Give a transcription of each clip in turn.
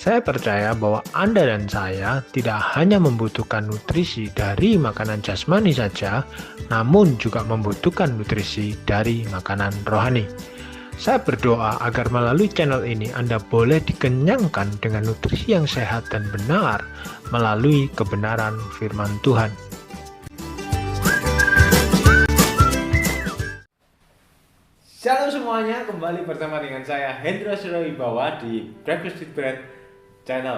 Saya percaya bahwa Anda dan saya tidak hanya membutuhkan nutrisi dari makanan jasmani saja, namun juga membutuhkan nutrisi dari makanan rohani. Saya berdoa agar melalui channel ini Anda boleh dikenyangkan dengan nutrisi yang sehat dan benar melalui kebenaran firman Tuhan. Shalom semuanya, kembali bersama dengan saya Hendra Surawibawa di Breakfast with Bread Channel.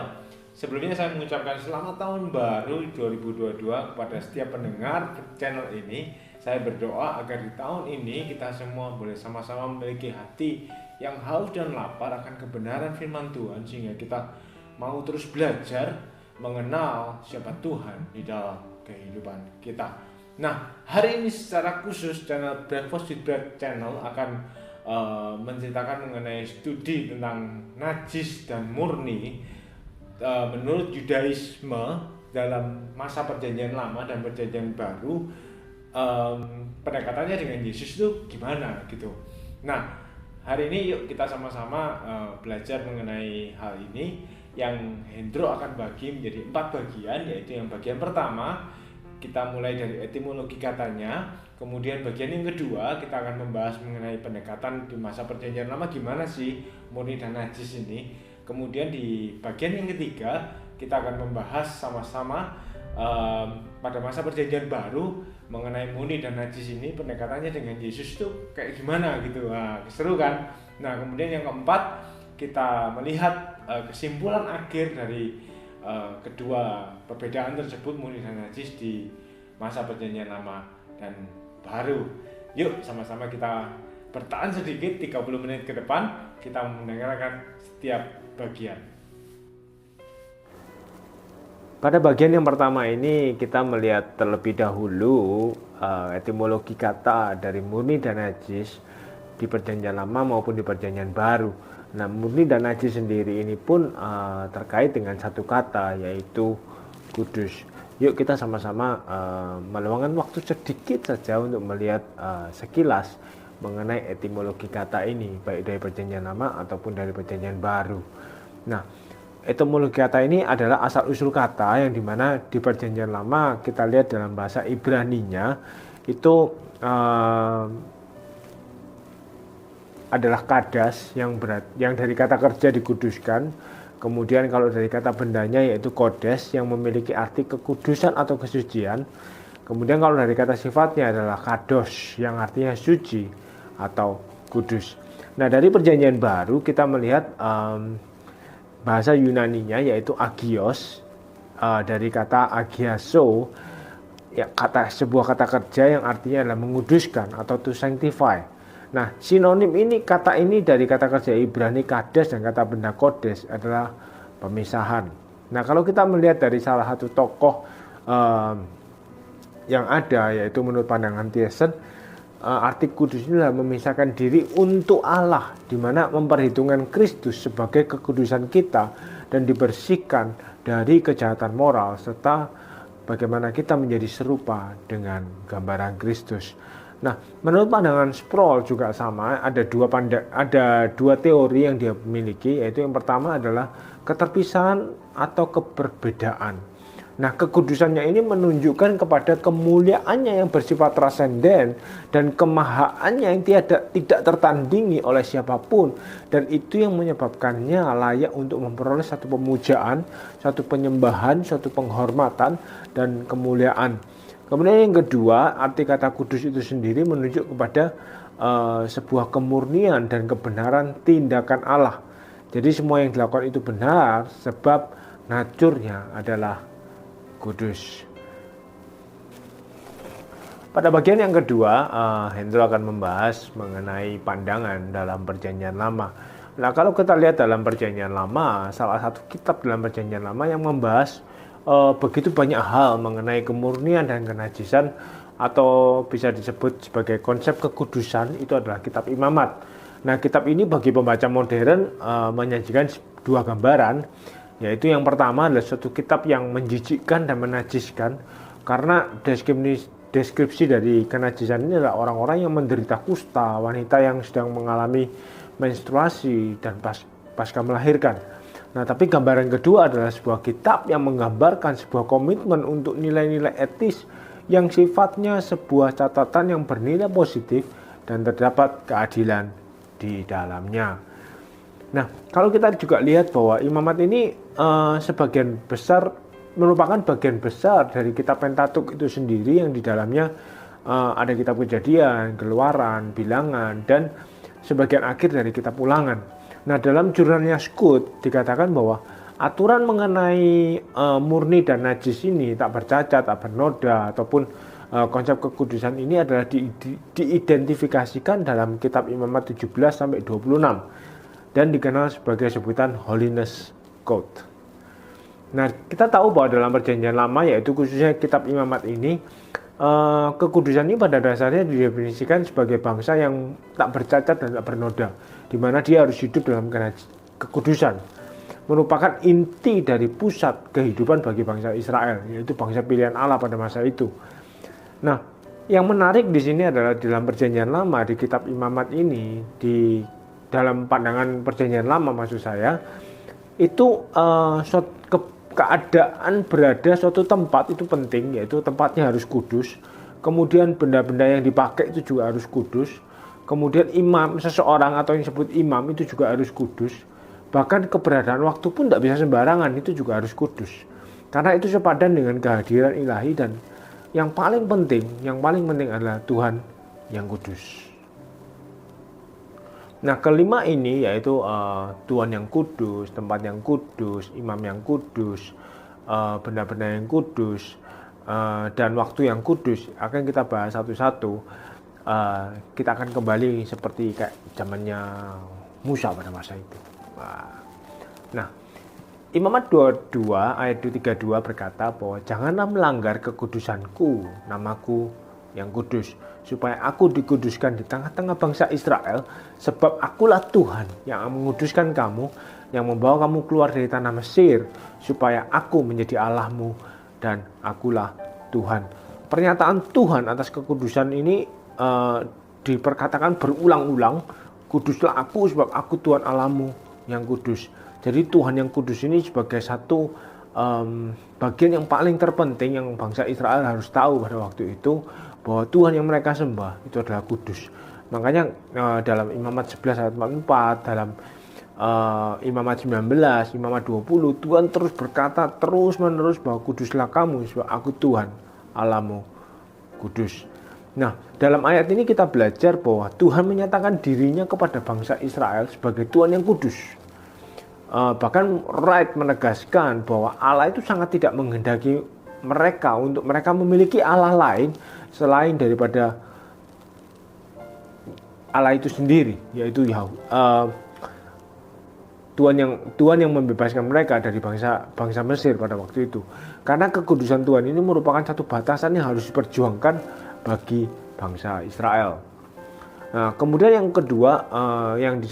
Sebelumnya saya mengucapkan selamat tahun baru 2022 kepada setiap pendengar channel ini. Saya berdoa agar di tahun ini kita semua boleh sama-sama memiliki hati yang haus dan lapar akan kebenaran firman Tuhan, sehingga kita mau terus belajar mengenal siapa Tuhan di dalam kehidupan kita. Nah, hari ini secara khusus channel Breakfast with Bread Channel akan menceritakan mengenai studi tentang najis dan murni menurut Yudaisme dalam masa perjanjian lama dan perjanjian baru. Pendekatannya dengan Yesus itu gimana gitu. Nah, hari ini yuk kita sama-sama belajar mengenai hal ini yang Hendro akan bagi menjadi 4 bagian, yaitu yang bagian pertama kita mulai dari etimologi katanya, kemudian bagian yang kedua kita akan membahas mengenai pendekatan di masa perjanjian lama gimana sih murni dan najis ini. Kemudian di bagian yang ketiga kita akan membahas sama-sama pada masa perjanjian baru mengenai murni dan najis ini pendekatannya dengan Yesus itu kayak gimana gitu. Nah, seru kan? Nah, kemudian yang keempat kita melihat kesimpulan akhir dari kedua perbedaan tersebut murni dan najis di masa perjanjian lama dan baru. Yuk sama-sama kita bertahan sedikit 30 menit ke depan, kita mendengarkan setiap bagian. Pada bagian yang pertama ini kita melihat terlebih dahulu etimologi kata dari murni dan najis di perjanjian lama maupun di perjanjian baru. Nah, murni dan najis sendiri ini pun terkait dengan satu kata, yaitu kudus. Yuk kita sama-sama meluangkan waktu sedikit saja untuk melihat sekilas mengenai etimologi kata ini, baik dari perjanjian lama ataupun dari perjanjian baru. Nah, etimologi kata ini adalah asal-usul kata yang dimana di perjanjian lama kita lihat dalam bahasa Ibraninya itu adalah kadas yang dari kata kerja dikuduskan. Kemudian kalau dari kata bendanya yaitu kodes yang memiliki arti kekudusan atau kesucian. Kemudian kalau dari kata sifatnya adalah kados yang artinya suci atau kudus. Nah, dari perjanjian baru kita melihat bahasa Yunaninya yaitu agios, dari kata agiaso, ya, sebuah kata kerja yang artinya adalah menguduskan atau to sanctify. Nah, sinonim ini, kata ini dari kata kerja Ibrani kades dan kata benda kodes adalah pemisahan. Nah, kalau kita melihat dari salah satu tokoh yang ada, yaitu menurut pandangan Thiessen, arti kudus ini adalah memisahkan diri untuk Allah, di mana memperhitungkan Kristus sebagai kekudusan kita dan dibersihkan dari kejahatan moral, serta bagaimana kita menjadi serupa dengan gambaran Kristus. Nah, menurut pandangan Sproul juga sama, ada dua teori yang dia miliki, yaitu yang pertama adalah keterpisahan atau keberbedaan. Nah, kekudusannya ini menunjukkan kepada kemuliaannya yang bersifat transenden dan kemahaannya yang tidak tertandingi oleh siapapun, dan itu yang menyebabkannya layak untuk memperoleh satu pemujaan, satu penyembahan, satu penghormatan dan kemuliaan. Kemudian yang kedua, arti kata kudus itu sendiri menunjuk kepada sebuah kemurnian dan kebenaran tindakan Allah. Jadi semua yang dilakukan itu benar sebab naturnya adalah kudus. Pada bagian yang kedua, Hendro akan membahas mengenai pandangan dalam perjanjian lama. Nah, kalau kita lihat dalam perjanjian lama, salah satu kitab dalam perjanjian lama yang membahas begitu banyak hal mengenai kemurnian dan kenajisan, atau bisa disebut sebagai konsep kekudusan, itu adalah kitab Imamat. Nah, kitab ini bagi pembaca modern menyajikan dua gambaran, yaitu yang pertama adalah suatu kitab yang menjijikkan dan menajiskan, karena deskripsi dari kenajisan ini adalah orang-orang yang menderita kusta, wanita yang sedang mengalami menstruasi dan pasca melahirkan. Nah, tapi gambaran kedua adalah sebuah kitab yang menggambarkan sebuah komitmen untuk nilai-nilai etis yang sifatnya sebuah catatan yang bernilai positif dan terdapat keadilan di dalamnya. Nah, kalau kita juga lihat bahwa imamat ini sebagian besar merupakan bagian besar dari kitab Pentatuk itu sendiri, yang di dalamnya ada kitab Kejadian, Keluaran, Bilangan, dan sebagian akhir dari kitab Ulangan. Nah, dalam jurnalnya Scout dikatakan bahwa aturan mengenai murni dan najis ini, tak bercacat, tak bernoda, ataupun konsep kekudusan ini adalah diidentifikasikan dalam kitab Imamat 17-26 dan dikenal sebagai sebutan Holiness Code. Nah, kita tahu bahwa dalam Perjanjian Lama, yaitu khususnya kitab Imamat ini, kekudusan ini pada dasarnya didefinisikan sebagai bangsa yang tak bercacat dan tak bernoda, di mana dia harus hidup dalam kekudusan, merupakan inti dari pusat kehidupan bagi bangsa Israel, yaitu bangsa pilihan Allah pada masa itu. Nah, yang menarik di sini adalah dalam Perjanjian Lama, di kitab Imamat ini, di dalam pandangan Perjanjian Lama maksud saya, itu keadaan berada suatu tempat itu penting, yaitu tempatnya harus kudus. Kemudian benda-benda yang dipakai itu juga harus kudus. Kemudian imam, seseorang atau yang disebut imam itu juga harus kudus. Bahkan keberadaan waktu pun tidak bisa sembarangan, itu juga harus kudus. Karena itu sepadan dengan kehadiran ilahi, dan yang paling penting adalah Tuhan yang kudus. Nah, kelima ini yaitu Tuhan yang kudus, tempat yang kudus, imam yang kudus, benda-benda yang kudus, dan waktu yang kudus akan kita bahas satu-satu. Kita akan kembali seperti kayak zamannya Musa pada masa itu. Nah, Imamat 22 ayat 32 berkata bahwa janganlah melanggar kekudusanku, namaku yang kudus, supaya aku dikuduskan di tengah-tengah bangsa Israel, sebab akulah Tuhan yang menguduskan kamu, yang membawa kamu keluar dari tanah Mesir, supaya aku menjadi Allahmu dan akulah Tuhan. Pernyataan Tuhan atas kekudusan ini diperkatakan berulang-ulang, kuduslah aku sebab aku Tuhan Allahmu yang kudus. Jadi Tuhan yang kudus ini sebagai satu bagian yang paling terpenting yang bangsa Israel harus tahu pada waktu itu, bahwa Tuhan yang mereka sembah itu adalah kudus. Makanya dalam Imamat 11 ayat 44, dalam Imamat 19, Imamat 20, Tuhan terus berkata terus-menerus bahwa kuduslah kamu sebab aku Tuhan Allahmu kudus. Nah, dalam ayat ini kita belajar bahwa Tuhan menyatakan dirinya kepada bangsa Israel sebagai Tuhan yang kudus. Bahkan Wright menegaskan bahwa Allah itu sangat tidak menghendaki mereka untuk mereka memiliki Allah lain selain daripada Allah itu sendiri, yaitu Tuhan yang membebaskan mereka dari bangsa Mesir pada waktu itu. Karena kekudusan Tuhan ini merupakan satu batasan yang harus diperjuangkan bagi bangsa Israel. Nah, kemudian yang kedua yang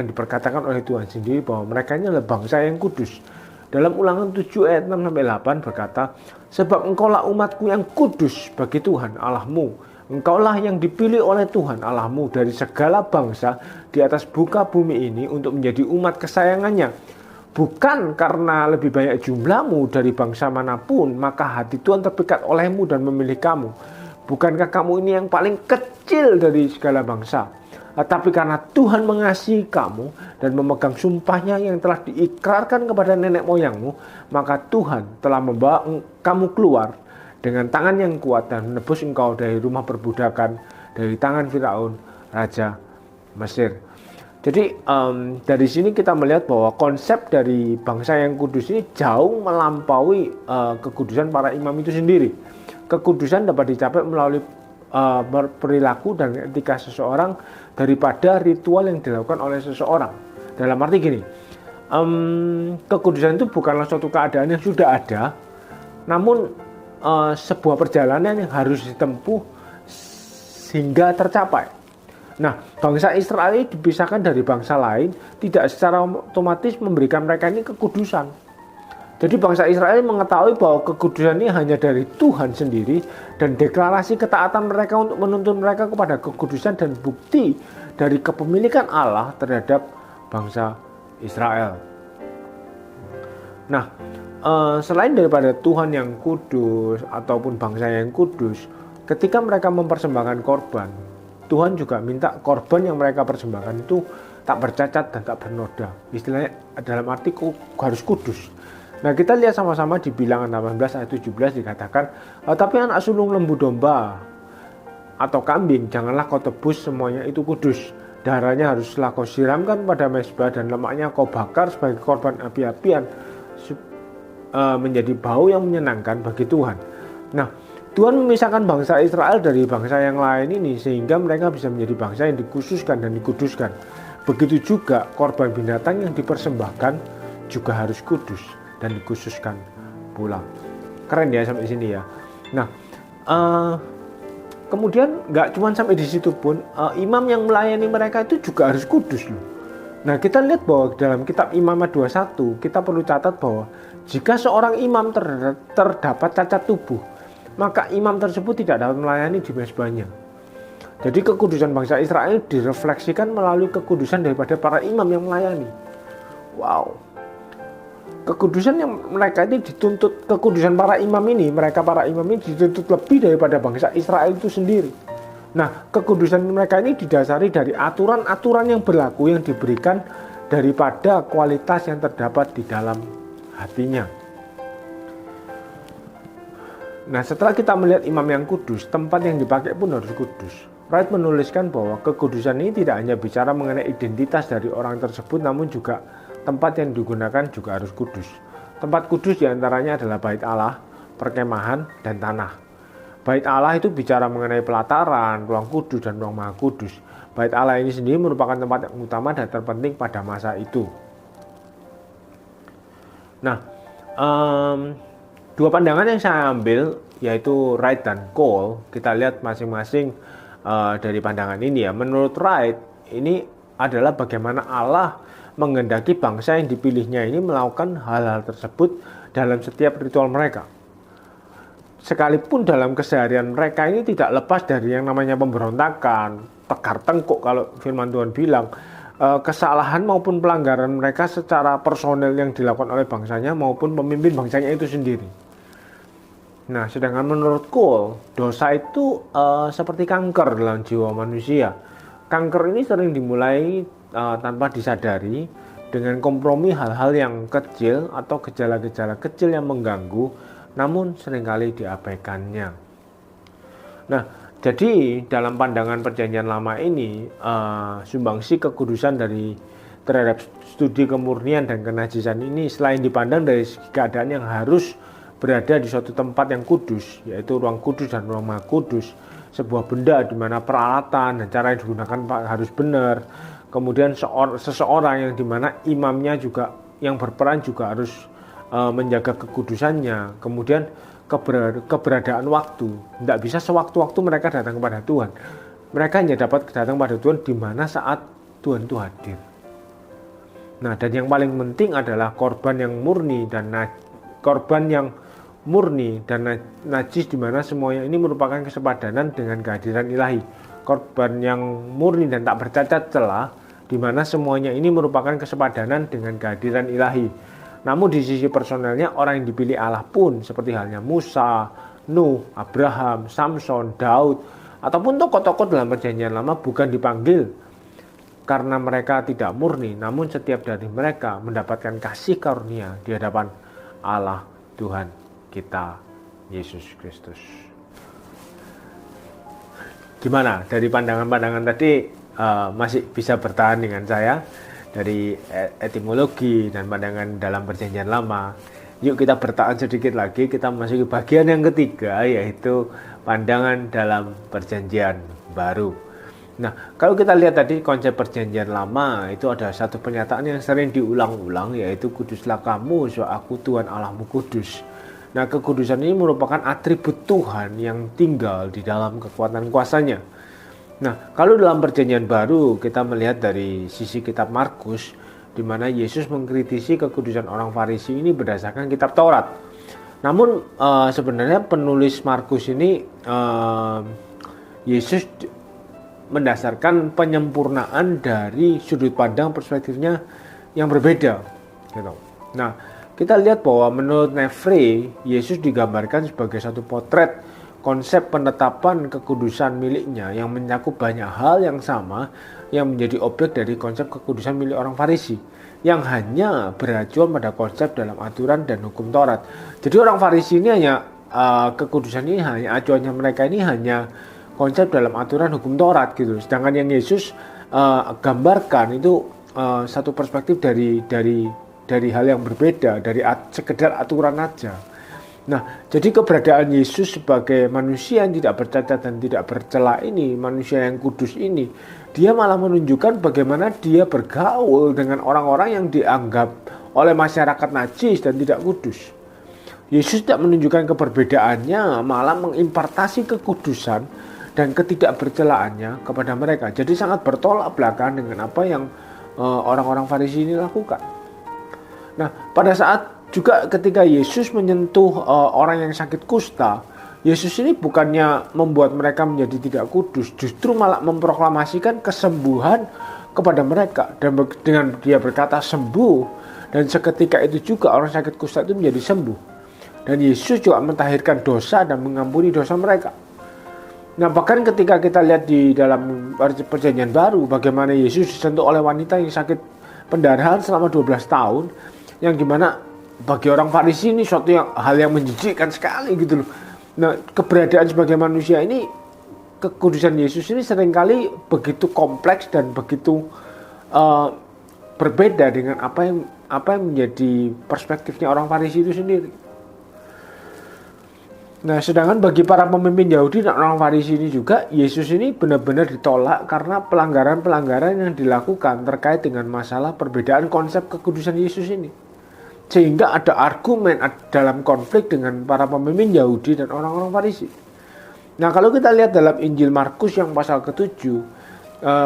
diperkatakan oleh Tuhan sendiri bahwa mereka ini adalah bangsa yang kudus. Dalam Ulangan 7 ayat 6-8 berkata, sebab engkaulah umatku yang kudus bagi Tuhan Allahmu. Engkaulah yang dipilih oleh Tuhan Allahmu dari segala bangsa di atas buka bumi ini untuk menjadi umat kesayangannya. Bukan karena lebih banyak jumlahmu dari bangsa manapun, maka hati Tuhan terpikat olehmu dan memilih kamu. Bukankah kamu ini yang paling kecil dari segala bangsa? Tapi karena Tuhan mengasihi kamu dan memegang sumpahnya yang telah diikrarkan kepada nenek moyangmu, maka Tuhan telah membawa kamu keluar dengan tangan yang kuat dan menebus engkau dari rumah perbudakan, dari tangan Firaun, Raja Mesir. Jadi dari sini kita melihat bahwa konsep dari bangsa yang kudus ini jauh melampaui kekudusan para imam itu sendiri. Kekudusan dapat dicapai melalui perilaku dan etika seseorang daripada ritual yang dilakukan oleh seseorang. Dalam arti gini, kekudusan itu bukanlah suatu keadaan yang sudah ada, namun sebuah perjalanan yang harus ditempuh sehingga tercapai. Nah, bangsa Israel ini dipisahkan dari bangsa lain tidak secara otomatis memberikan mereka ini kekudusan. Jadi bangsa Israel mengetahui bahwa kekudusan ini hanya dari Tuhan sendiri, dan deklarasi ketaatan mereka untuk menuntun mereka kepada kekudusan dan bukti dari kepemilikan Allah terhadap bangsa Israel. Nah, selain daripada Tuhan yang kudus ataupun bangsa yang kudus, ketika mereka mempersembahkan korban, Tuhan juga minta korban yang mereka persembahkan itu tak bercacat dan tak bernoda. Istilahnya dalam arti harus kudus. Nah, kita lihat sama-sama di Bilangan 18 ayat 17 dikatakan, tapi anak sulung lembu domba atau kambing janganlah kau tebus, semuanya itu kudus. Darahnya haruslah kau siramkan pada mezbah dan lemaknya kau bakar sebagai korban api-apian, menjadi bau yang menyenangkan bagi Tuhan. Nah, Tuhan memisahkan bangsa Israel dari bangsa yang lain ini sehingga mereka bisa menjadi bangsa yang dikhususkan dan dikuduskan. Begitu juga korban binatang yang dipersembahkan juga harus kudus dan dikhususkan pula. Keren ya sampai sini ya. Nah, kemudian nggak cuma sampai di situ pun, imam yang melayani mereka itu juga harus kudus loh. Nah, kita lihat bahwa dalam kitab Imamat 21 kita perlu catat bahwa jika seorang imam terdapat cacat tubuh, maka imam tersebut tidak dapat melayani di mezbahnya. Jadi kekudusan bangsa Israel direfleksikan melalui kekudusan daripada para imam yang melayani. Wow. Kekudusan yang mereka ini dituntut, kekudusan para imam ini dituntut lebih daripada bangsa Israel itu sendiri. Nah, kekudusan mereka ini didasari dari aturan-aturan yang berlaku yang diberikan daripada kualitas yang terdapat di dalam hatinya. Nah, setelah kita melihat imam yang kudus, tempat yang dipakai pun harus kudus. Wright menuliskan bahwa kekudusan ini tidak hanya bicara mengenai identitas dari orang tersebut, namun juga tempat yang digunakan juga harus kudus. Tempat kudus diantaranya adalah bait Allah, perkemahan, dan tanah. Bait Allah itu bicara mengenai pelataran, ruang kudus, dan ruang maha kudus. Bait Allah ini sendiri merupakan tempat yang utama dan terpenting pada masa itu. Nah, dua pandangan yang saya ambil yaitu Wright dan Cole. Kita lihat masing-masing dari pandangan ini ya. Menurut Wright, ini adalah bagaimana Allah menghendaki bangsa yang dipilihnya ini melakukan hal-hal tersebut dalam setiap ritual mereka. Sekalipun dalam keseharian mereka ini tidak lepas dari yang namanya pemberontakan, tegar tengkuk kalau firman Tuhan bilang, kesalahan maupun pelanggaran mereka secara personel yang dilakukan oleh bangsanya maupun pemimpin bangsanya itu sendiri. Nah, sedangkan menurut Cole, dosa itu seperti kanker dalam jiwa manusia. Kanker ini sering dimulai tanpa disadari dengan kompromi hal-hal yang kecil atau gejala-gejala kecil yang mengganggu, namun seringkali diabaikannya. Nah, jadi dalam pandangan perjanjian lama ini, sumbangsi kekudusan terhadap studi kemurnian dan kenajisan ini selain dipandang dari segi keadaan yang harus berada di suatu tempat yang kudus, yaitu ruang kudus dan ruang maha kudus, sebuah benda di mana peralatan dan cara yang digunakan harus benar. Kemudian seseorang yang dimana imamnya juga yang berperan juga harus menjaga kekudusannya. Kemudian keberadaan waktu, tidak bisa sewaktu-waktu mereka datang kepada Tuhan. Mereka hanya dapat datang kepada Tuhan di mana saat Tuhan itu hadir. Nah, dan yang paling penting adalah korban yang murni dan najis, di mana semuanya ini merupakan kesepadanan dengan kehadiran ilahi. Korban yang murni dan tak bercacat celah, di mana semuanya ini merupakan kesepadanan dengan kehadiran ilahi. Namun di sisi personelnya, orang yang dipilih Allah pun seperti halnya Musa, Nuh, Abraham, Samson, Daud, ataupun tokoh-tokoh dalam perjanjian lama bukan dipanggil karena mereka tidak murni, namun setiap dari mereka mendapatkan kasih karunia di hadapan Allah Tuhan kita Yesus Kristus. Gimana dari pandangan-pandangan tadi, masih bisa bertahan dengan saya dari etimologi dan pandangan dalam perjanjian lama? Yuk kita bertahan sedikit lagi, kita masuk ke bagian yang ketiga, yaitu pandangan dalam perjanjian baru. Nah, kalau kita lihat tadi konsep perjanjian lama itu ada satu pernyataan yang sering diulang-ulang, yaitu kuduslah kamu sebab aku Tuhan Allahmu kudus. Nah, kekudusan ini merupakan atribut Tuhan yang tinggal di dalam kekuatan kuasanya. Nah, kalau dalam perjanjian baru kita melihat dari sisi kitab Markus, di mana Yesus mengkritisi kekudusan orang Farisi ini berdasarkan kitab Taurat. Namun sebenarnya penulis Markus ini Yesus mendasarkan penyempurnaan dari sudut pandang perspektifnya yang berbeda, gitu. Nah, kita lihat bahwa menurut Nevre, Yesus digambarkan sebagai satu potret konsep penetapan kekudusan miliknya yang mencakup banyak hal yang sama yang menjadi objek dari konsep kekudusan milik orang Farisi yang hanya beracuan pada konsep dalam aturan dan hukum Taurat. Jadi orang Farisi ini hanya kekudusan ini hanya acuannya mereka ini hanya konsep dalam aturan hukum Taurat gitu. Sedangkan yang Yesus gambarkan itu satu perspektif dari hal yang berbeda, dari sekedar aturan aja. Nah, jadi keberadaan Yesus sebagai manusia yang tidak bercacat dan tidak bercela ini, manusia yang kudus ini, dia malah menunjukkan bagaimana dia bergaul dengan orang-orang yang dianggap oleh masyarakat najis dan tidak kudus. Yesus tidak menunjukkan keberbedaannya, malah mengimpartasi kekudusan dan ketidakbercelaannya kepada mereka. Jadi sangat bertolak belakang dengan apa yang orang-orang Farisi ini lakukan. Nah, pada saat juga ketika Yesus menyentuh orang yang sakit kusta, Yesus ini bukannya membuat mereka menjadi tidak kudus, justru malah memproklamasikan kesembuhan kepada mereka. Dan dengan dia berkata sembuh, dan seketika itu juga orang sakit kusta itu menjadi sembuh. Dan Yesus juga mentahirkan dosa dan mengampuni dosa mereka. Nah, bahkan ketika kita lihat di dalam perjanjian baru, bagaimana Yesus disentuh oleh wanita yang sakit pendarahan selama 12 tahun, yang dimana bagi orang Farisi ini suatu hal yang menjijikkan sekali gitu loh. Nah, keberadaan sebagai manusia ini, kekudusan Yesus ini seringkali begitu kompleks dan begitu berbeda dengan apa yang menjadi perspektifnya orang Farisi itu sendiri. Nah, sedangkan bagi para pemimpin Yahudi dan orang Farisi ini juga, Yesus ini benar-benar ditolak karena pelanggaran-pelanggaran yang dilakukan terkait dengan masalah perbedaan konsep kekudusan Yesus ini. Sehingga ada argumen dalam konflik dengan para pemimpin Yahudi dan orang-orang Farisi. Nah, kalau kita lihat dalam Injil Markus yang pasal ke-7,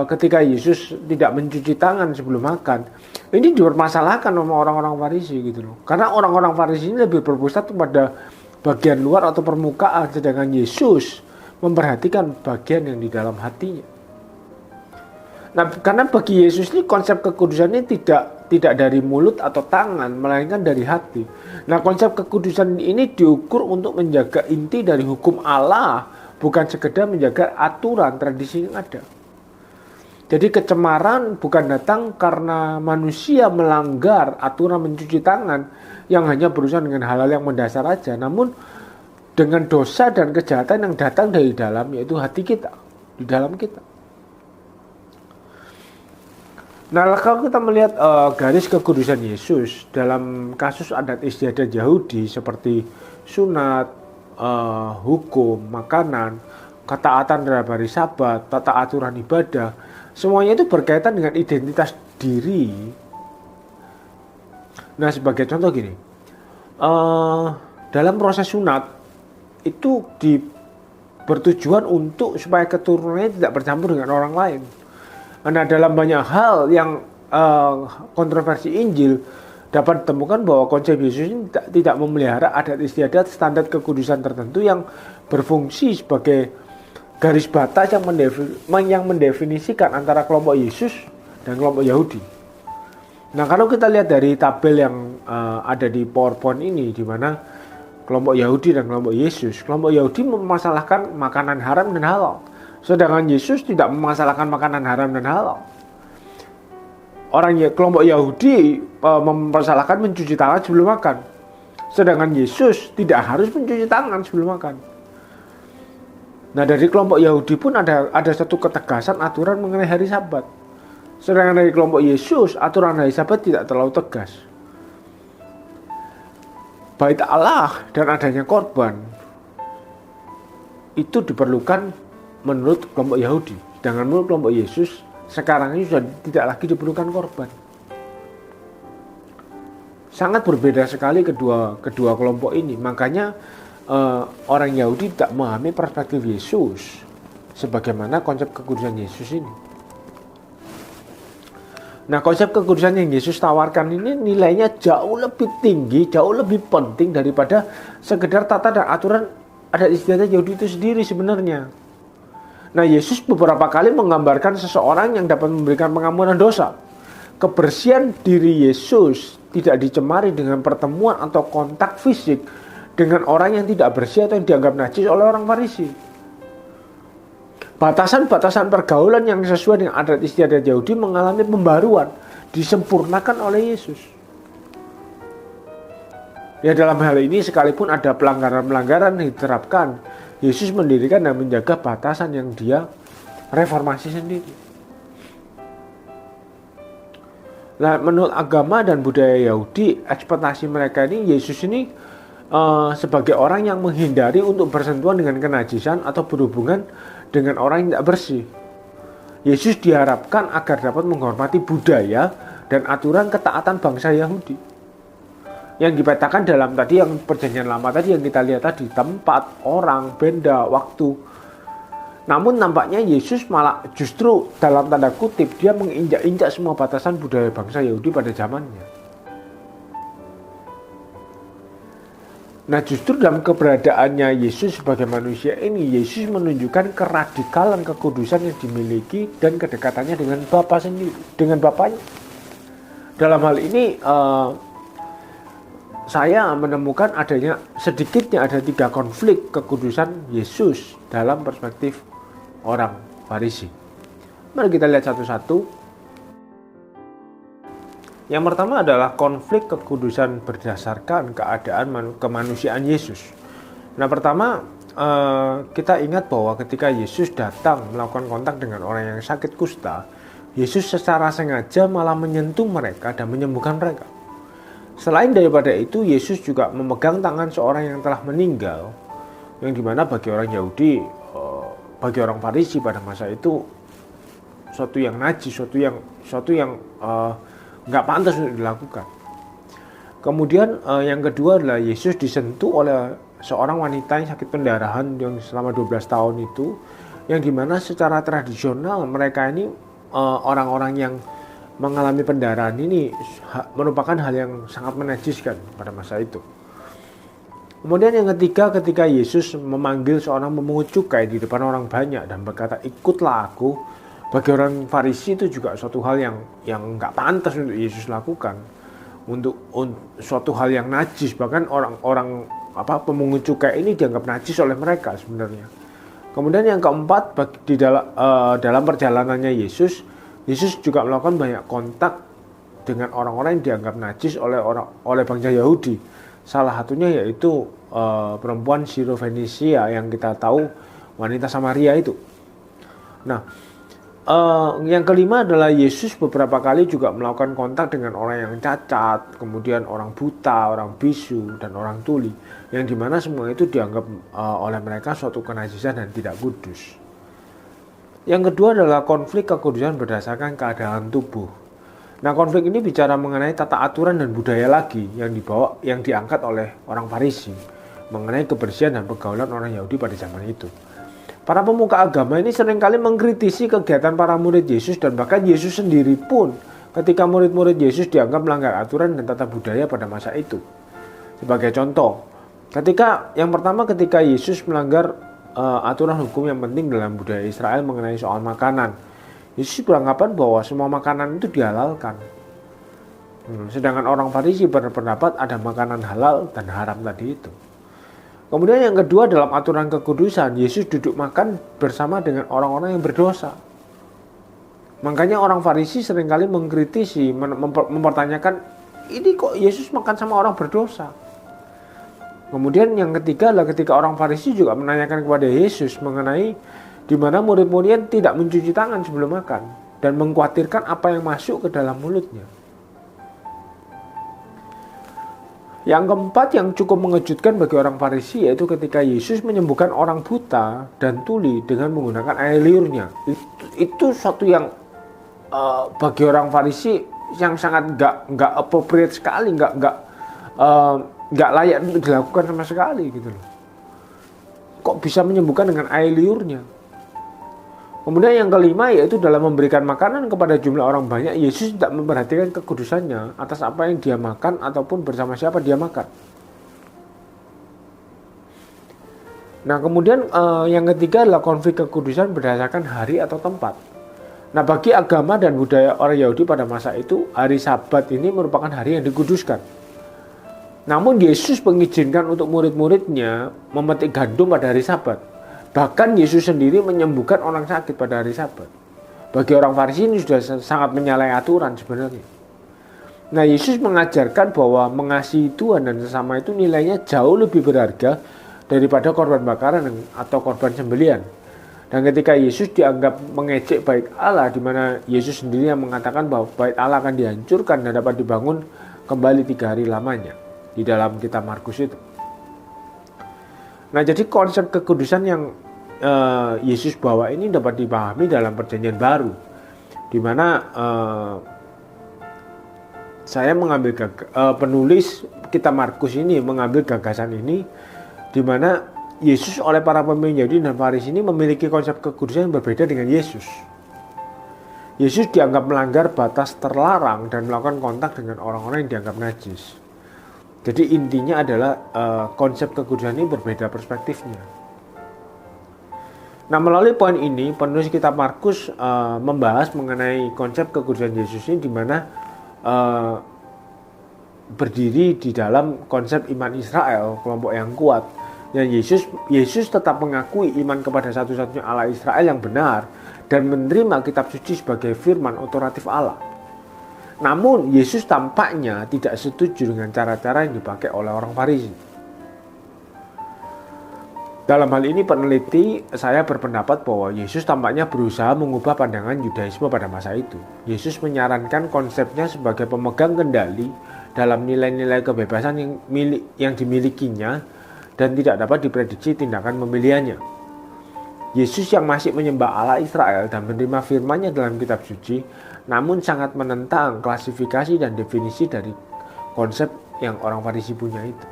ketika Yesus tidak mencuci tangan sebelum makan, ini dipermasalahkan sama orang-orang Farisi gitu loh. Karena orang-orang Farisi ini lebih berpusat pada bagian luar atau permukaan, sedangkan Yesus memperhatikan bagian yang di dalam hatinya. Nah, karena bagi Yesus ini konsep kekudusan ini tidak dari mulut atau tangan, melainkan dari hati. Nah, konsep kekudusan ini diukur untuk menjaga inti dari hukum Allah, bukan sekedar menjaga aturan tradisi yang ada. Jadi kecemaran bukan datang karena manusia melanggar aturan mencuci tangan yang hanya berurusan dengan hal-hal yang mendasar aja, namun dengan dosa dan kejahatan yang datang dari dalam, yaitu hati kita, di dalam kita. Nah, kalau kita melihat garis kekudusan Yesus dalam kasus adat istiadat Yahudi seperti sunat, hukum, makanan, ketaatan terhadap hari Sabat, tata aturan ibadah, semuanya itu berkaitan dengan identitas diri. Nah, sebagai contoh gini, dalam proses sunat itu bertujuan untuk supaya keturunannya tidak bercampur dengan orang lain. Nah, dalam banyak hal yang kontroversi Injil dapat ditemukan bahwa konsep Yesus ini tidak memelihara adat istiadat standar kekudusan tertentu yang berfungsi sebagai garis batas yang mendefinisikan antara kelompok Yesus dan kelompok Yahudi. Nah, kalau kita lihat dari tabel yang ada di PowerPoint ini, di mana kelompok Yahudi dan kelompok Yesus, kelompok Yahudi memasalahkan makanan haram dan halal, sedangkan Yesus tidak memasalahkan makanan haram dan halal. Kelompok Yahudi mempersalahkan mencuci tangan sebelum makan, sedangkan Yesus tidak harus mencuci tangan sebelum makan. Nah, dari kelompok Yahudi pun ada satu ketegasan aturan mengenai hari Sabat. Sedangkan dari kelompok Yesus, aturan hari Sabat tidak terlalu tegas. Bait Allah dan adanya korban itu diperlukan menurut kelompok Yahudi. Sedangkan menurut kelompok Yesus, sekarang ini sudah tidak lagi diperlukan korban. Sangat berbeda sekali kedua kelompok ini. Makanya orang Yahudi tidak memahami perspektif Yesus sebagaimana konsep kekudusan Yesus ini. Nah, konsep kekudusan yang Yesus tawarkan ini nilainya jauh lebih tinggi, jauh lebih penting daripada sekedar tata dan aturan adat istiadat Yahudi itu sendiri sebenarnya. Nah, Yesus beberapa kali menggambarkan seseorang yang dapat memberikan pengampunan dosa. kebersihan diri Yesus tidak dicemari dengan pertemuan atau kontak fisik dengan orang yang tidak bersih atau yang dianggap najis oleh orang Farisi. Batasan-batasan pergaulan yang sesuai dengan adat istiadat Yahudi mengalami pembaruan, disempurnakan oleh Yesus. Ya, dalam hal ini sekalipun ada pelanggaran-pelanggaran yang diterapkan, Yesus mendirikan dan menjaga batasan yang dia reformasi sendiri. Nah, menurut agama dan budaya Yahudi, ekspektasi mereka ini Yesus ini sebagai orang yang menghindari untuk bersentuhan dengan kenajisan atau berhubungan dengan orang yang tidak bersih. Yesus diharapkan agar dapat menghormati budaya dan aturan ketaatan bangsa Yahudi yang dipetakan dalam tadi yang perjanjian lama tadi yang kita lihat tadi, tempat, orang, benda, waktu. Namun nampaknya Yesus malah justru dalam tanda kutip dia menginjak-injak semua batasan budaya bangsa Yahudi pada zamannya. Nah, justru dalam keberadaannya Yesus sebagai manusia ini, Yesus menunjukkan keradikalan kekudusan yang dimiliki dan kedekatannya dengan Bapa sendiri, dengan Bapanya. Dalam hal ini saya menemukan sedikitnya ada 3 konflik kekudusan Yesus dalam perspektif orang Farisi. Mari kita lihat satu-satu. Yang pertama adalah konflik kekudusan berdasarkan keadaan kemanusiaan Yesus. Nah, pertama kita ingat bahwa ketika Yesus datang melakukan kontak dengan orang yang sakit kusta, Yesus secara sengaja malah menyentuh mereka dan menyembuhkan mereka. Selain daripada itu, Yesus juga memegang tangan seorang yang telah meninggal, yang dimana bagi orang Yahudi, bagi orang Farisi pada masa itu suatu yang najis, suatu yang nggak pantas untuk dilakukan. Kemudian yang kedua adalah Yesus disentuh oleh seorang wanita yang sakit pendarahan yang selama 12 tahun itu, yang dimana secara tradisional mereka ini orang-orang yang mengalami pendarahan ini merupakan hal yang sangat menajiskan pada masa itu. Kemudian yang ketiga, ketika Yesus memanggil seorang pemungut cukai di depan orang banyak dan berkata, "Ikutlah aku," bagi orang Farisi itu juga suatu hal yang nggak pantas untuk Yesus lakukan, untuk suatu hal yang najis. Bahkan orang pemungut cukai ini dianggap najis oleh mereka sebenarnya. Kemudian yang keempat, dalam perjalanannya Yesus juga melakukan banyak kontak dengan orang-orang yang dianggap najis oleh bangsa Yahudi. Salah satunya yaitu perempuan Siro-Fenisia yang kita tahu wanita Samaria itu. Nah, yang kelima adalah Yesus beberapa kali juga melakukan kontak dengan orang yang cacat, kemudian orang buta, orang bisu, dan orang tuli, yang dimana semua itu dianggap oleh mereka suatu kenajisan dan tidak kudus. Yang kedua adalah konflik kekudusan berdasarkan keadaan tubuh. Nah, konflik ini bicara mengenai tata aturan dan budaya lagi yang diangkat oleh orang Farisi mengenai kebersihan dan pergaulan orang Yahudi pada zaman itu. Para pemuka agama ini seringkali mengkritisi kegiatan para murid Yesus dan bahkan Yesus sendiri pun ketika murid-murid Yesus dianggap melanggar aturan dan tata budaya pada masa itu. Sebagai contoh, ketika Yesus melanggar aturan hukum yang penting dalam budaya Israel mengenai soal makanan, Yesus beranggapan bahwa semua makanan itu dihalalkan. Sedangkan orang Farisi berpendapat ada makanan halal dan haram tadi itu. Kemudian yang kedua, dalam aturan kekudusan, Yesus duduk makan bersama dengan orang-orang yang berdosa. Makanya orang Farisi seringkali mengkritisi, mempertanyakan, ini kok Yesus makan sama orang berdosa? Kemudian yang ketiga adalah ketika orang Farisi juga menanyakan kepada Yesus mengenai di mana murid-muridnya tidak mencuci tangan sebelum makan dan mengkhawatirkan apa yang masuk ke dalam mulutnya. Yang keempat yang cukup mengejutkan bagi orang Farisi yaitu ketika Yesus menyembuhkan orang buta dan tuli dengan menggunakan air liurnya. Itu suatu yang bagi orang Farisi yang sangat nggak appropriate sekali, nggak layak untuk dilakukan sama sekali gitu loh. Kok bisa menyembuhkan dengan air liurnya? Kemudian yang kelima yaitu dalam memberikan makanan kepada jumlah orang banyak, Yesus tidak memperhatikan kekudusannya atas apa yang dia makan ataupun bersama siapa dia makan. Nah, kemudian yang ketiga adalah konflik kekudusan berdasarkan hari atau tempat. Nah, bagi agama dan budaya orang Yahudi pada masa itu, hari Sabat ini merupakan hari yang dikuduskan. Namun Yesus mengizinkan untuk murid-muridnya memetik gandum pada hari Sabat. Bahkan Yesus sendiri menyembuhkan orang sakit pada hari Sabat. Bagi orang Farisi ini sudah sangat menyalahi aturan sebenarnya. Nah, Yesus mengajarkan bahwa mengasihi Tuhan dan sesama itu nilainya jauh lebih berharga daripada korban bakaran atau korban sembelihan. Dan ketika Yesus dianggap mengejek bait Allah, di mana Yesus sendiri yang mengatakan bahwa bait Allah akan dihancurkan dan dapat dibangun kembali 3 hari lamanya di dalam kitab Markus itu. Nah, jadi konsep kekudusan yang Yesus bawa ini dapat dipahami dalam Perjanjian Baru, di mana saya mengambil penulis kitab Markus ini mengambil gagasan ini, di mana Yesus oleh para pemimpin Yahudi dan Farisi ini memiliki konsep kekudusan yang berbeda dengan Yesus. Yesus dianggap melanggar batas terlarang dan melakukan kontak dengan orang-orang yang dianggap najis. Jadi intinya adalah konsep kekudusan ini berbeda perspektifnya. Nah, melalui poin ini penulis kitab Markus membahas mengenai konsep kekudusan Yesus ini, di mana berdiri di dalam konsep iman Israel, kelompok yang kuat. Dan Yesus tetap mengakui iman kepada satu-satunya Allah Israel yang benar dan menerima kitab suci sebagai firman otoratif Allah. Namun Yesus tampaknya tidak setuju dengan cara-cara yang dipakai oleh orang Farisi. Dalam hal ini peneliti saya berpendapat bahwa Yesus tampaknya berusaha mengubah pandangan Yudaisme pada masa itu. Yesus menyarankan konsepnya sebagai pemegang kendali dalam nilai-nilai kebebasan yang dimilikinya dan tidak dapat diprediksi tindakan pemilihannya. Yesus yang masih menyembah Allah Israel dan menerima firman-Nya dalam kitab suci, namun sangat menentang klasifikasi dan definisi dari konsep yang orang Farisi punya itu.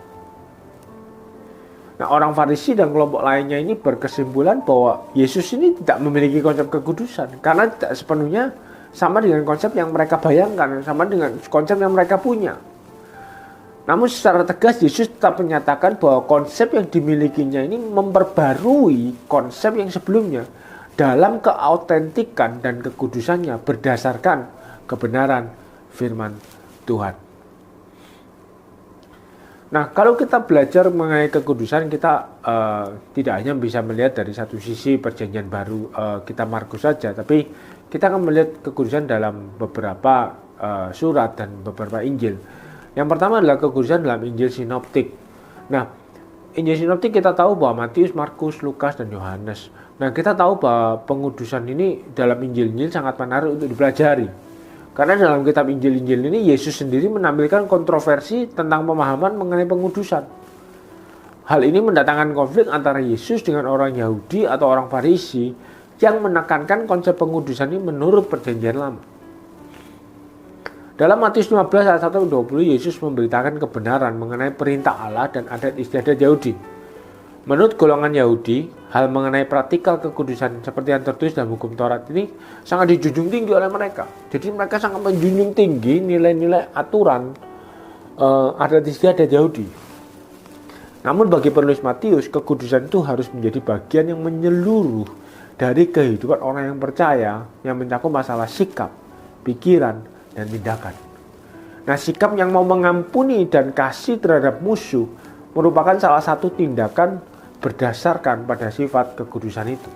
Nah, orang Farisi dan kelompok lainnya ini berkesimpulan bahwa Yesus ini tidak memiliki konsep kekudusan karena tidak sepenuhnya sama dengan konsep yang mereka bayangkan, sama dengan konsep yang mereka punya. Namun secara tegas Yesus tetap menyatakan bahwa konsep yang dimilikinya ini memperbarui konsep yang sebelumnya dalam keautentikan dan kekudusannya berdasarkan kebenaran firman Tuhan. Nah, kalau kita belajar mengenai kekudusan, kita tidak hanya bisa melihat dari satu sisi Perjanjian Baru kitab Markus saja, tapi kita akan melihat kekudusan dalam beberapa surat dan beberapa Injil. Yang pertama adalah kekudusan dalam Injil Sinoptik. Nah, Injil Sinoptik kita tahu bahwa Matius, Markus, Lukas, dan Yohanes. Nah, kita tahu bahwa pengudusan ini dalam Injil-Injil sangat menarik untuk dipelajari. Karena dalam kitab Injil-Injil ini Yesus sendiri menampilkan kontroversi tentang pemahaman mengenai pengudusan. Hal ini mendatangkan konflik antara Yesus dengan orang Yahudi atau orang Farisi yang menekankan konsep pengudusan ini menurut Perjanjian Lama. Dalam Matius 15 ayat 1-20 Yesus memberitakan kebenaran mengenai perintah Allah dan adat istiadat Yahudi. Menurut golongan Yahudi, hal mengenai praktikal kekudusan seperti yang tertulis dalam hukum Taurat ini sangat dijunjung tinggi oleh mereka. Jadi mereka sangat menjunjung tinggi nilai-nilai aturan adat istiadat Yahudi. Namun bagi penulis Matius, kekudusan itu harus menjadi bagian yang menyeluruh dari kehidupan orang yang percaya, yang mencakup masalah sikap, pikiran, dan tindakan. Nah, sikap yang mau mengampuni dan kasih terhadap musuh merupakan salah satu tindakan berdasarkan pada sifat kekudusan itu.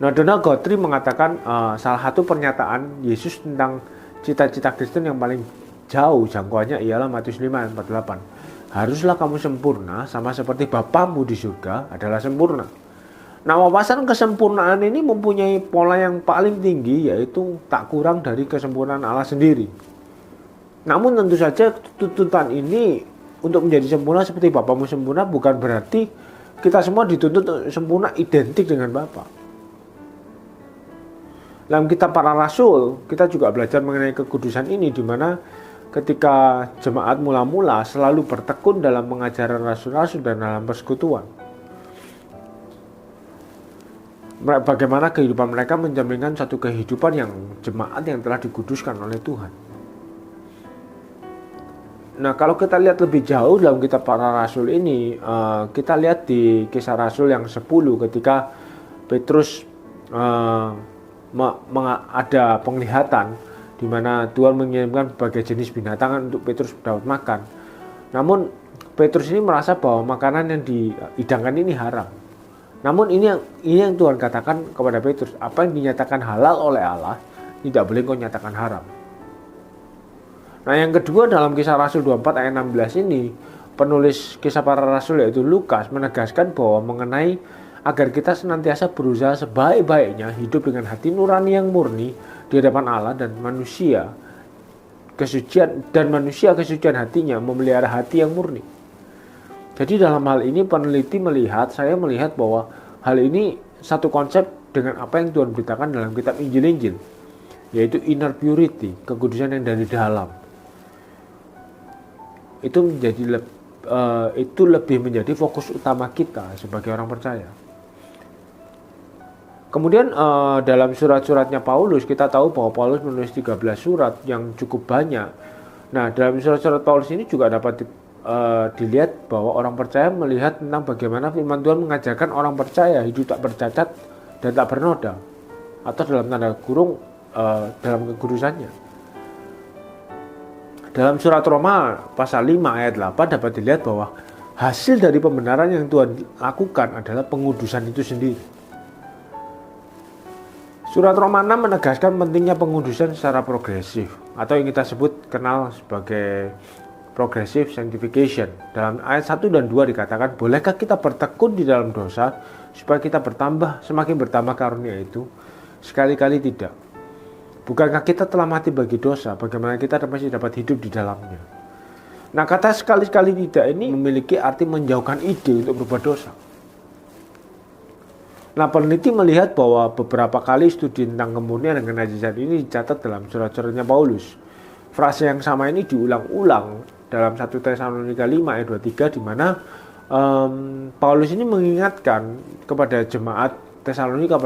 Nah, Donald Guthrie mengatakan salah satu pernyataan Yesus tentang cita-cita Kristen yang paling jauh jangkauannya ialah Matius 5 ayat 48. Haruslah kamu sempurna sama seperti Bapamu di surga adalah sempurna. Nah, wawasan kesempurnaan ini mempunyai pola yang paling tinggi, yaitu tak kurang dari kesempurnaan Allah sendiri. Namun tentu saja tuntutan ini untuk menjadi sempurna seperti Bapamu sempurna bukan berarti kita semua dituntut untuk sempurna identik dengan Bapa. Dalam kitab Para Rasul, kita juga belajar mengenai kekudusan ini, di mana ketika jemaat mula-mula selalu bertekun dalam pengajaran rasul-rasul dan dalam persekutuan. Bagaimana kehidupan mereka mencerminkan satu kehidupan yang jemaat yang telah dikuduskan oleh Tuhan. Nah, kalau kita lihat lebih jauh dalam kitab Para Rasul ini, kita lihat di Kisah Rasul yang 10 ketika Petrus ada penglihatan di mana Tuhan mengirimkan berbagai jenis binatang untuk Petrus dapat makan. Namun Petrus ini merasa bahwa makanan yang dihidangkan ini haram. Namun ini yang Tuhan katakan kepada Petrus, apa yang dinyatakan halal oleh Allah tidak boleh kau nyatakan haram. Nah, yang kedua, dalam Kisah Rasul 24 ayat 16 ini, penulis Kisah Para Rasul yaitu Lukas menegaskan bahwa mengenai agar kita senantiasa berusaha sebaik-baiknya hidup dengan hati nurani yang murni di hadapan Allah dan manusia kesucian hatinya memelihara hati yang murni. Jadi dalam hal ini saya melihat bahwa hal ini satu konsep dengan apa yang Tuhan beritakan dalam kitab Injil-Injil, yaitu inner purity, kekudusan yang dari dalam. Itu lebih menjadi fokus utama kita sebagai orang percaya. Kemudian dalam surat-suratnya Paulus, kita tahu bahwa Paulus menulis 13 surat yang cukup banyak. Nah, dalam surat-surat Paulus ini juga dapat dilihat bahwa orang percaya melihat tentang bagaimana firman Tuhan mengajarkan orang percaya hidup tak bercacat dan tak bernoda, atau dalam tanda kurung dalam kekudusannya. Dalam surat Roma pasal 5 ayat 8 dapat dilihat bahwa hasil dari pembenaran yang Tuhan lakukan adalah pengudusan itu sendiri. Surat Roma 6 menegaskan pentingnya pengudusan secara progresif, atau yang kita kenal sebagai progressive sanctification. Dalam ayat 1 dan 2 dikatakan, bolehkah kita bertekun di dalam dosa supaya kita semakin bertambah karunia itu? Sekali-kali tidak. Bukankah kita telah mati bagi dosa, bagaimana kita masih dapat hidup di dalamnya? Nah, kata sekali-kali tidak ini memiliki arti menjauhkan ide untuk berbuat dosa. Nah, peneliti melihat bahwa beberapa kali studi tentang kemurnian dan kenajatan ini dicatat dalam surat-suratnya Paulus. Frase yang sama ini diulang-ulang dalam 1 Tesalonika 5 ayat 23, di mana Paulus ini mengingatkan kepada jemaat Tesalonika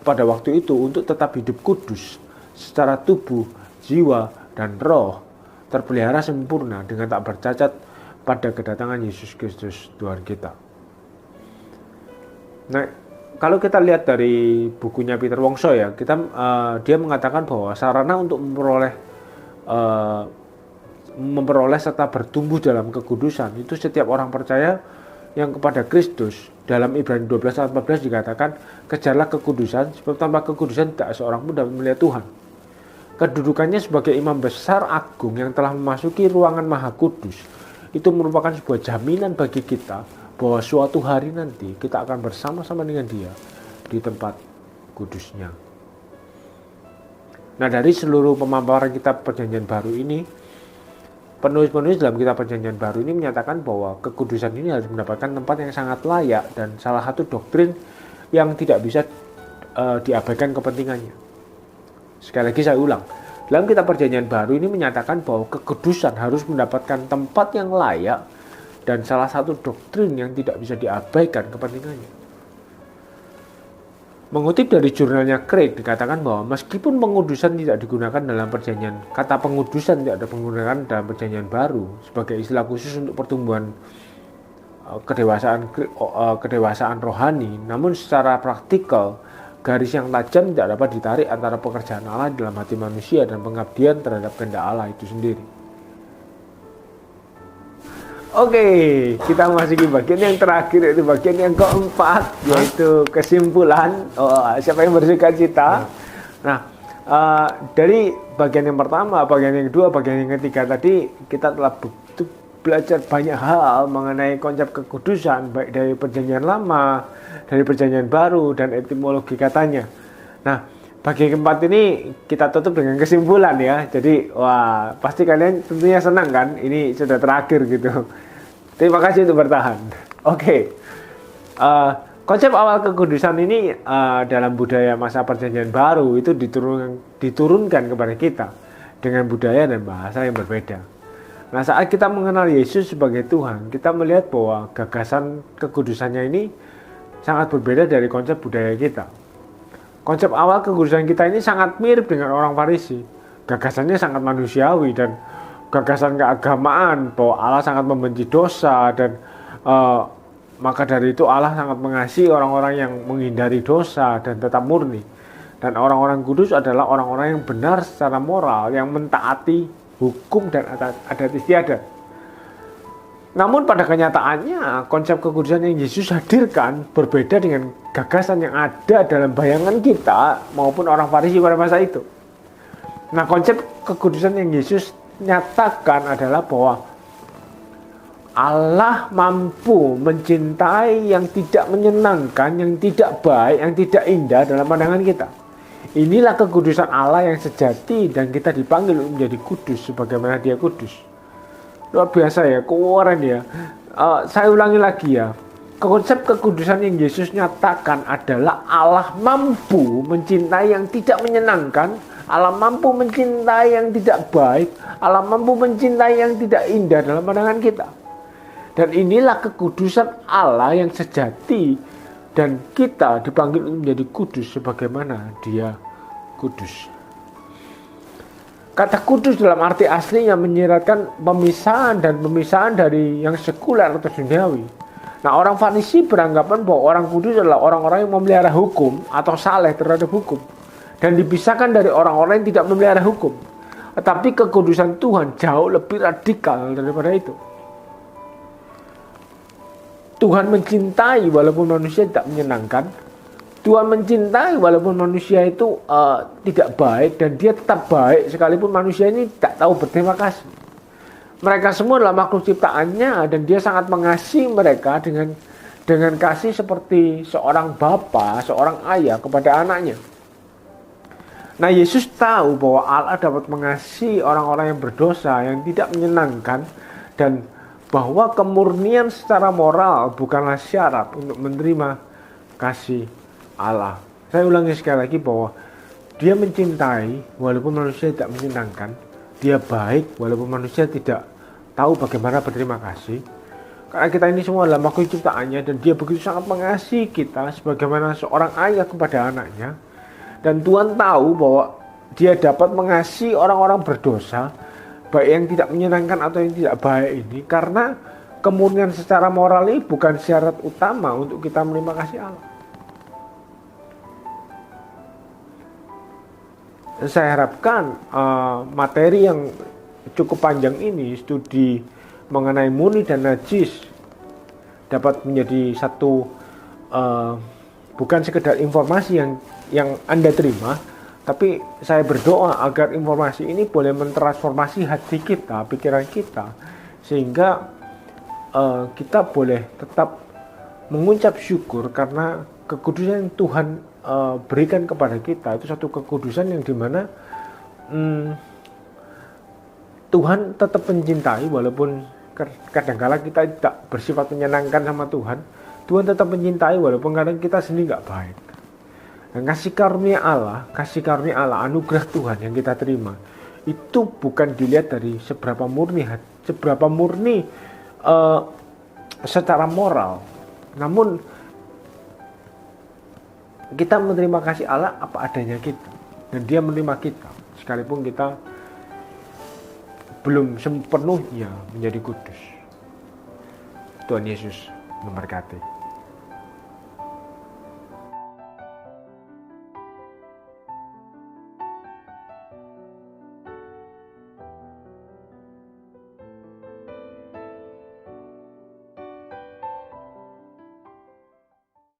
pada waktu itu untuk tetap hidup kudus secara tubuh, jiwa, dan roh, terpelihara sempurna dengan tak bercacat pada kedatangan Yesus Kristus Tuhan kita. Nah, kalau kita lihat dari bukunya Peter Wongso ya, dia mengatakan bahwa sarana untuk memperoleh serta bertumbuh dalam kekudusan itu setiap orang percaya yang kepada Kristus. Dalam Ibrani 12 ayat 14 dikatakan, kejarlah kekudusan, sebab tanpa kekudusan tak seorang pun dapat melihat Tuhan. Kedudukannya sebagai imam besar agung yang telah memasuki ruangan maha kudus itu merupakan sebuah jaminan bagi kita bahwa suatu hari nanti kita akan bersama-sama dengan dia di tempat kudusnya. Nah, dari seluruh pemaparan kitab Perjanjian Baru ini, penulis-penulis dalam kitab Perjanjian Baru ini menyatakan bahwa kekudusan ini harus mendapatkan tempat yang sangat layak dan salah satu doktrin yang tidak bisa diabaikan kepentingannya. Sekali lagi saya ulang, dalam kitab Perjanjian Baru ini menyatakan bahwa kekudusan harus mendapatkan tempat yang layak dan salah satu doktrin yang tidak bisa diabaikan kepentingannya. Mengutip dari jurnalnya Craig dikatakan bahwa meskipun pengudusan tidak digunakan dalam perjanjian, kata pengudusan tidak ada penggunaan dalam Perjanjian Baru sebagai istilah khusus untuk pertumbuhan kedewasaan rohani, namun secara praktikal garis yang tajam tidak dapat ditarik antara pekerjaan Allah dalam hati manusia dan pengabdian terhadap kehendak Allah itu sendiri. Oke, kita memasuki bagian yang terakhir, yaitu bagian yang keempat, yaitu kesimpulan. Siapa yang bersuka cita? Nah, dari bagian yang pertama, bagian yang kedua, bagian yang ketiga tadi kita telah belajar banyak hal mengenai konsep kekudusan, baik dari Perjanjian Lama, dari Perjanjian Baru, dan etimologi katanya. Nah, bagian keempat ini kita tutup dengan kesimpulan ya. Jadi, pasti kalian tentunya senang kan? Ini sudah terakhir gitu. Terima kasih untuk bertahan. Oke. Konsep awal kekudusan ini dalam budaya masa Perjanjian Baru itu diturunkan kepada kita dengan budaya dan bahasa yang berbeda. Nah, saat kita mengenal Yesus sebagai Tuhan, kita melihat bahwa gagasan kekudusannya ini sangat berbeda dari konsep budaya kita. Konsep awal kekudusan kita ini sangat mirip dengan orang Farisi. Gagasannya sangat manusiawi dan gagasan keagamaan bahwa Allah sangat membenci dosa dan Maka dari itu Allah sangat mengasihi orang-orang yang menghindari dosa dan tetap murni. Dan orang-orang kudus adalah orang-orang yang benar secara moral, yang mentaati hukum dan adat istiadat. Namun pada kenyataannya, konsep kekudusan yang Yesus hadirkan berbeda dengan gagasan yang ada dalam bayangan kita maupun orang Farisi pada masa itu. Nah, konsep kekudusan yang Yesus nyatakan adalah bahwa Allah mampu mencintai yang tidak menyenangkan, yang tidak baik, yang tidak indah dalam pandangan kita. Inilah kekudusan Allah yang sejati dan kita dipanggil untuk menjadi kudus sebagaimana Dia kudus. Luar biasa ya, keren ya. Saya ulangi lagi ya. Konsep kekudusan yang Yesus nyatakan adalah Allah mampu mencintai yang tidak menyenangkan, Allah mampu mencintai yang tidak baik, Allah mampu mencintai yang tidak indah dalam pandangan kita. Dan inilah kekudusan Allah yang sejati dan kita dipanggil untuk menjadi kudus sebagaimana Dia kudus. Kata kudus dalam arti aslinya menyiratkan pemisahan dari yang sekuler atau duniawi. Nah, orang Farisi beranggapan bahwa orang kudus adalah orang-orang yang memelihara hukum atau saleh terhadap hukum dan dipisahkan dari orang-orang yang tidak memelihara hukum. Tetapi kekudusan Tuhan jauh lebih radikal daripada itu. Tuhan mencintai walaupun manusia tidak menyenangkan. Tuhan mencintai walaupun manusia itu tidak baik, dan Dia tetap baik sekalipun manusia ini tidak tahu berterima kasih. Mereka semua adalah makhluk ciptaannya dan Dia sangat mengasihi mereka dengan kasih seperti seorang bapa, seorang ayah kepada anaknya. Nah, Yesus tahu bahwa Allah dapat mengasihi orang-orang yang berdosa, yang tidak menyenangkan, dan bahwa kemurnian secara moral bukanlah syarat untuk menerima kasih Allah. Saya ulangi sekali lagi bahwa Dia mencintai walaupun manusia tidak menyenangkan. Dia baik walaupun manusia tidak tahu bagaimana berterima kasih. Karena kita ini semua adalah makhluk ciptaannya dan Dia begitu sangat mengasihi kita sebagaimana seorang ayah kepada anaknya. Dan Tuhan tahu bahwa Dia dapat mengasihi orang-orang berdosa, baik yang tidak menyenangkan atau yang tidak baik ini, karena kemurnian secara moral ini bukan syarat utama untuk kita menerima kasih Allah. Saya harapkan materi yang cukup panjang ini, studi mengenai murni dan najis, dapat menjadi satu bukan sekedar informasi yang Anda terima, tapi saya berdoa agar informasi ini boleh mentransformasi hati kita, pikiran kita, sehingga kita boleh tetap mengucap syukur karena kekudusan yang Tuhan berikan kepada kita. Itu satu kekudusan yang dimana Tuhan tetap mencintai walaupun kadang-kadang kita tidak bersifat menyenangkan sama Tuhan. Tuhan tetap mencintai walaupun kadang kita sendiri nggak baik. Dan kasih karunia Allah, anugerah Tuhan yang kita terima, itu bukan dilihat dari seberapa murni secara moral, namun kita menerima kasih Allah apa adanya kita, dan Dia menerima kita sekalipun kita belum sepenuhnya menjadi kudus. Tuhan Yesus memberkati.